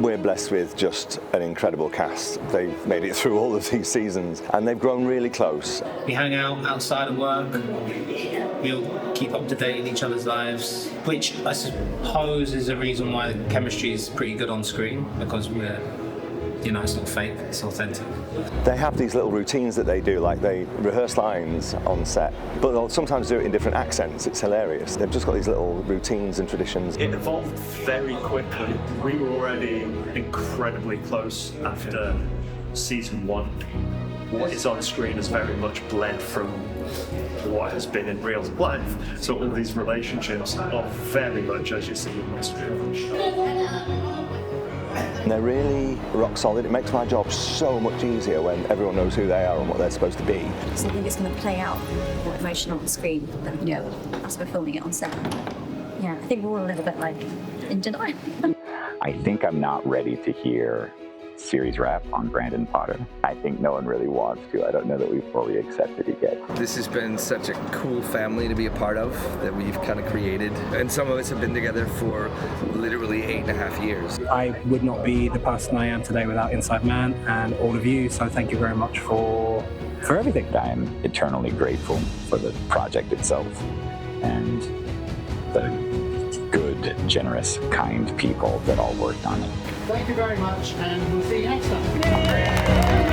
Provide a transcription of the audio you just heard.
We're blessed with just an incredible cast. They've made it through all of these seasons and they've grown really close. We hang out outside of work. We'll keep up to date in each other's lives, which I suppose is a reason why the chemistry is pretty good on screen, because we're, it's not fake, it's authentic. They have these little routines that they do, like they rehearse lines on set, but they'll sometimes do it in different accents. It's hilarious. They've just got these little routines and traditions. It evolved very quickly. We were already incredibly close after season 1. What is on screen is very much bled from what has been in real life. So all these relationships are very much as you see in this film. And they're really rock solid. It makes my job so much easier when everyone knows who they are and what they're supposed to be. Something that's going to play out more emotional on screen than, as we're filming it on set. Yeah, I think we're all a little bit in denial. I think I'm not ready to hear series wrap on Brandon Potter. I think no one really wants to. I don't know that we've fully accepted it yet. This has been such a cool family to be a part of that we've kind of created. And some of us have been together for literally 8.5 years. I would not be the person I am today without Inside Man and all of you, so thank you very much for everything. I'm eternally grateful for the project itself and the good, generous, kind people that all worked on it. Thank you very much, and we'll see you next time. Yay!